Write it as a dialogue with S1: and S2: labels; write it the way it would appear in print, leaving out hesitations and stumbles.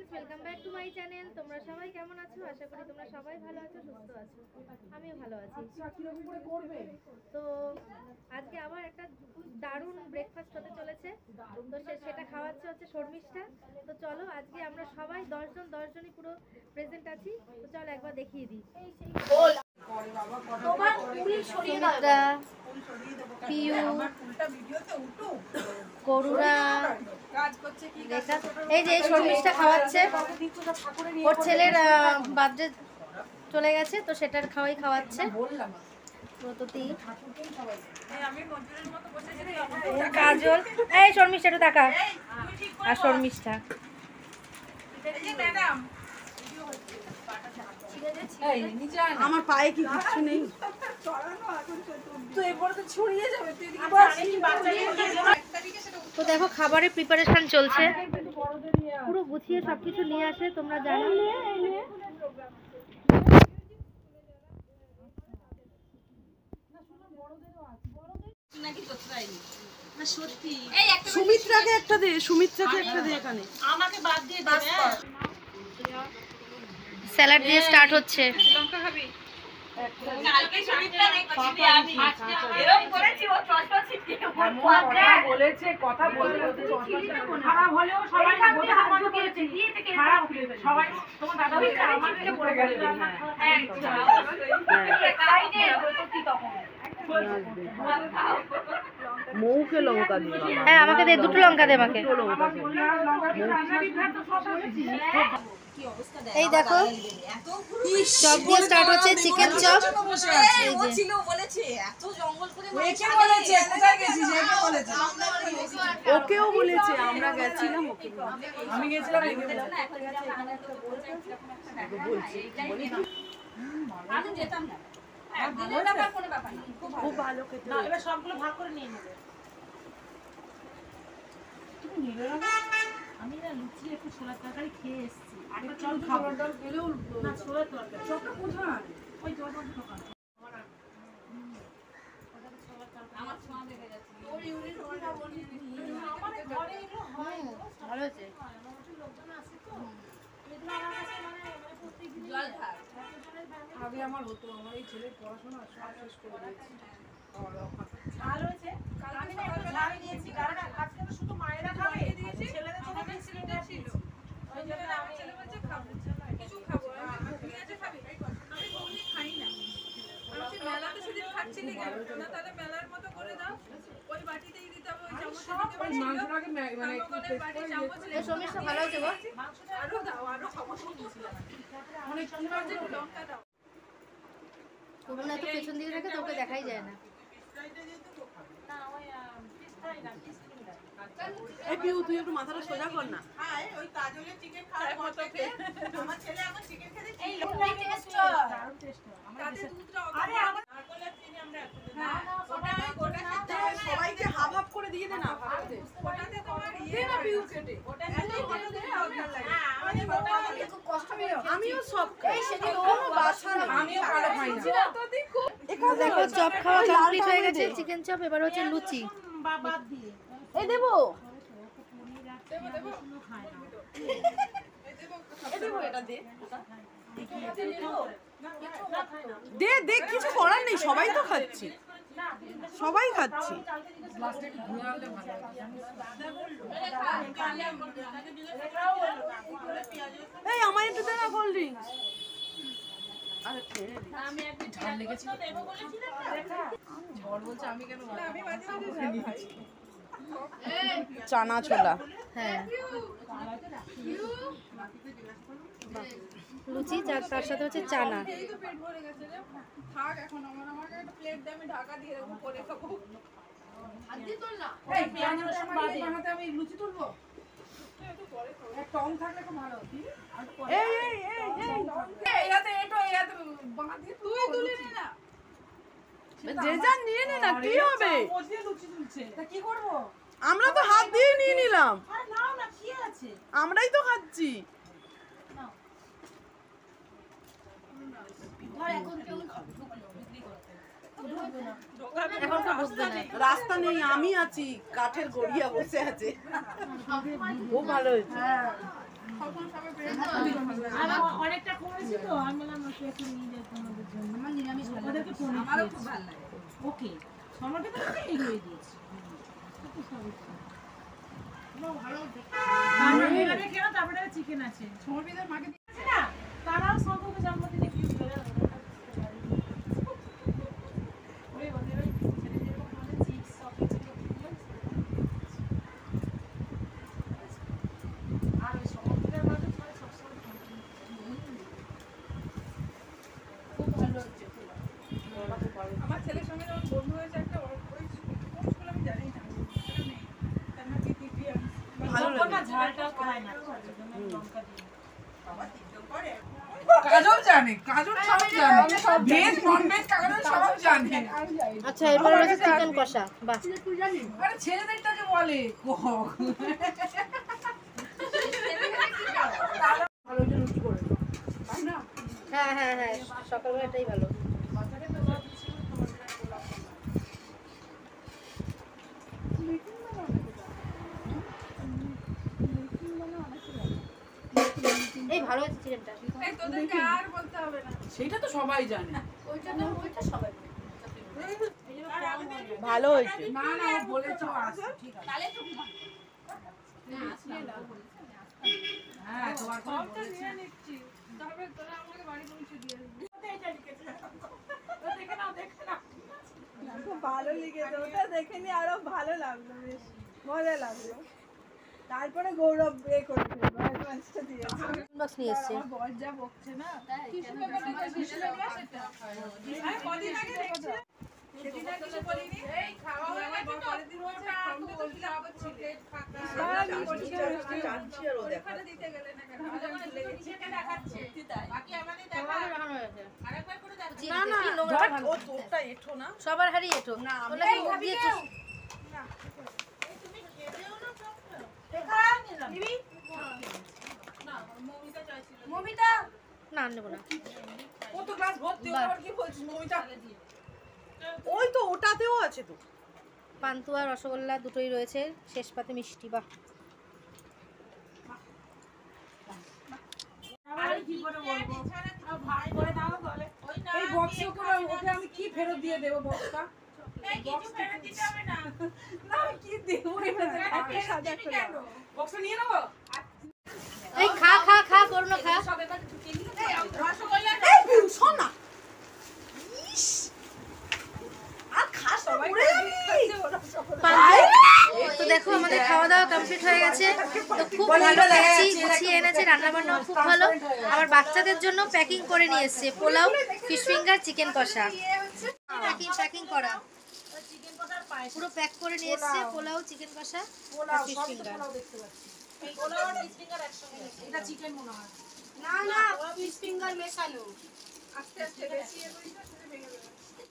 S1: Friends welcome back to my channel. তোমরা সবাই কেমন আছো? আশা করি তোমরা সবাই ভালো আছো, সুস্থ আছো। আমিও ভালো আছি। তো আজকে আবার একটা দারুণ ব্রেকফাস্ট হতে চলেছে। তো সেটা খাওয়াচ্ছে হচ্ছে শর্মিষ্ঠা। তো চলো আজকে আমরা সবাই 10 জনই পুরো প্রেজেন্ট আছি। তো চলো একবার দেখিয়ে দিই। তোমার ফুল সরিয়ে দাও। পিউ করুণা এই যে শর্মিষ্ঠা খাওয়াচ্ছে, ওর ছেলের বার্থডে চলে গেছে তো সেটার খাওয়াচ্ছে। প্রততি কাজল, এই শর্মিষ্ঠা একটু তাকা, আর শর্মিষ্ঠা
S2: আমার পায়ে কি কিছু নেই
S1: তো দেখো খাবারের প্রিপারেশন চলছে, পুরো গুছিয়ে সবকিছু নিয়ে আসে তোমরা জানো।
S2: সুমিত্রাকে একটা দে, সুমিত্রাকে একটা দে এখানে আমাকে বাদ দিয়ে দে।
S1: স্যালাড দিয়ে স্টার্ট হচ্ছে।
S2: লঙ্কা খাবি? কালকে সুমিত্রা দেখছি আমি এরকম করেছি, ও চশমা ছিটিয়ে বলেছে কথা বলতে খারাপ হলেও সবাই হাত দিয়েছে দিয়ে থেকে খারাপ সবাই তোমার দাদা ভাই আমাকে পড়ে গেল। হ্যাঁ সাইডে প্রতি তখন মৌকে লঙ্কা দিয়ে।
S1: হ্যাঁ আমাকে দে, দুটো লঙ্কা দে আমাকে। এই দেখো চপ দিয়ে স্টার্ট হচ্ছে, চিকেন চপ।
S2: ওকেও বলেছে, আমরা গেছিলাম, আমি গেছিলাম, আমি যেতাম না। খুব ভালো খেতে, এবার সবগুলো ভাগ করে নিয়ে নেবে। আমি না লুচি একটু ছোলার তরকারি খেয়ে এসেছি, একটা চল খাবো না। ছোলার তরকারি চপটা কোথায়? ওই দোকান দোকান আমার ছোঁয়া দেখে যাচ্ছে। ওই ইউনিট ওটা বলি আমার ঘরে এগুলো হয়, ভালো আছে। আমার লোকজন আছে তো এগুলো আমার কাছে মানে প্রত্যেকদিন জল খায়। আগে আমার হতো, আমার এই ছেলের পড়াশোনা সব শেষ করে দিয়েছি। ভালো হয়েছে, আমি না একটু ঝাল দিয়েছি কারণ আজকে তো শুধু মায়েরা খাবে, ছেলেদের জন্য ফ্যাসিলিটি ছিল। ওই জন্য আমি ছেলে বলছে খাবো কিছু খাবো, তুই আজ খাবি? আমি বলি খাই না। আমি মেলাতে সেদিন খাচ্ছিলি কেন না? তাহলে মেলার মতো করে দাও, ওই বাটিতেই দিতে হবে, ওই চামচে দিতে হবে। মাংসটাকে মানে একটু বাটি চামচ
S1: এই সমস্যা ভালো হয়েছে গো।
S2: মাংসটা আরো দাও, আরো সমস্যা দিয়েছিলাম অনেক চিংড়ি লঙ্কা দাও।
S1: করুণা তো পেছন দিকে থাকে, তোকে দেখাই যায় না।
S2: এই পিউ তুই একটু মাথাটা সোজা কর না। হ্যাঁ ওই কাজলের চিকেন খাওয়ার মতো কে আমার ছেলে এখন চিকেন খেতে এই লোকটাই টেস্ট দারুণ টেস্ট আমাদের দুধটা আরে আমার নারকেলের চিনি আমরা না ওটা গোটা সাথে সবাইকে হাফ হাফ করে দিয়ে দে না ভাতে ওটাতে তোমার দে না পিউ কেটে ওটা সাথে ভালো দে ভালো লাগে। আমাদের ওটা খুব কষ্ট হবে, আমিও সব খাই এই সেদিন কোনো বাসা না, আমিও ভালো খাই না।
S1: এখানে দেখো চপ খাওয়া কমপ্লিট হয়ে গেছে, চিকেন চপ। এবার হচ্ছে লুচি।
S2: বাদ দিয়ে
S1: এই দেবো
S2: দে দে, কিছু করার নেই, সবাই তো খাচ্ছি, সবাই খাচ্ছি। এই আমার একটু দে না কোল্ড ড্রিঙ্কস। চানা ছোলা,
S1: হ্যাঁ লুচি, তার সাথে হচ্ছে চানা।
S2: যে যা নিয়ে নে না, কি হবে? আমরা তো হাত দিয়ে নিয়ে নিলাম, আমরাই তো খাচ্ছি। রাস্তা নেই, আমি আছি, কাঠের গড়িয়া বসে আছে। খুব ভালো হয়েছে।
S3: অনেকটা কমেছি তো আমি বললাম ওকে একটু নিয়ে যাই তোমাদের জন্য।
S2: আমার নিরামিষ ভালো লাগে।
S3: ওদেরকে পনির
S2: আমারও
S3: দিয়েছি।
S2: খুব ভালো লাগে।
S3: ওকে সমাকে তো এগিয়ে দিয়েছি এখানে কেন তারপরে চিকেন আছে
S2: সমর্পিতার মাকে
S3: না তারাও সম্পর্কে জন্মদিনে কি করে ওই ওদের ওই ছেলে যেরকম আমাদের চিপস চকলেট আর ওই সমর্পিতার মাকে সবাই সবসময়
S2: খুব ভালো হচ্ছে। আমার ছেলের সঙ্গে যখন বন্ধু হয়েছে একটা ওই কোন স্কুল আমি জানি না। সেটা নেই। তার নাম কি দিব্যাংশ।
S3: ভালো না ঝালটা খায় না লঙ্কা দিয়ে
S2: বাবা তিনজন করে। কাজল জানে, কাজল সব জানে। ভেজ নন ভেজ কাজল সব জানে।
S1: আচ্ছা এরপরে রয়েছে চিকেন কষা বাহ
S2: তুই জানিস? আরে ছেলেদেরটাকে বলে ভালো যে রুটি করে তাই না?
S1: হ্যাঁ হ্যাঁ হ্যাঁ সকালবেলা এটাই ভালো এই ভালো আছে চিকেনটা
S2: এই তোদেরকে আর বলতে হবে না। সেটা তো সবাই জানে। ওইটা সবাই
S4: ভালো হয়েছে
S2: না না ও বলেছে ও আসছে, ঠিক আছে। তাহলে তো হ্যাঁ তোমার কথা বলেছে। তবে তোরা আমাকে বাড়ি পৌঁছে দিয়ে আসবি।
S4: খুব ভালো লেগেছে ওটা দেখে নিয়ে আরো ভালো লাগলো বেশ মজা লাগলো তারপরে গৌরব করেছে অ্যাডভান্সটা দিয়েছে
S1: বক্স নিয়ে এসছে
S4: আমার বর যা বকছে না
S2: কিছু ব্যাপার না, কিছু ব্যাপার সেটা। আরে কদিন আগে দেখছি। সেদিন আর কিছু বলিনি। এই খাওয়া হয়ে গেছে তো পরের দিন হচ্ছে ফর্ম তো ফিল আপ করছি। প্লেট ফাঁকা। ওখানে দিতে গেলে না কেন? আমি যখন এসে নিচেকে দেখাচ্ছে। বাকি আমাদের দেখা। আরেকবার করে দেখাচ্ছে।
S1: না না
S4: ও তোরটা এঠো না
S1: সবার হারি এটো
S4: না, আমি
S1: ওগুলো কি মুখ দিয়ে চুষ-
S2: না, মৌমিতা চাইছিল।
S1: না নেবো না
S4: কত গ্লাস ভর্তি
S1: বাহ।
S4: ওর কি বলছিস ওইটা ওই তো ওটাতেও আছে তো
S1: পান্তুয়া রসগোল্লা দুটোই রয়েছে শেষ পাতে মিষ্টি বাহ
S3: আর কি করে বলবো ভাই করে দাও বলে
S2: এই বক্সে ওকে আমি কি ফেরত দিয়ে দেব বক্সটা? না কি দেব এটা
S4: সাজা করে
S2: বক্সটা নিয়ে নেবো?
S1: এই খা খা খা করুন খা
S2: রসগোল্লা
S4: এই বিউ শোন না ইস আর খা সবাই
S1: তো দেখো আমাদের খাওয়া দাওয়া কমপ্লিট হয়ে গেছে তো খুব ভালো খেয়েছি গুছিয়ে এনেছে রান্না বান্না খুব ভালো আমার বাচ্চাদের জন্য প্যাকিং করে নিয়ে এসেছে পোলাও ফিশ ফিঙ্গার চিকেন কষা প্যাকিং করা পুরো প্যাক করে নিয়ে এসেছে পোলাও চিকেন কষা আর ফিশ ফিঙ্গার
S2: এটা চিকেন মনে হয়।
S4: না না ফিশ ফিঙ্গার মেশানো
S2: আস্তে আস্তে বেশি এ করিস না, সেটা ভেঙে যাবে।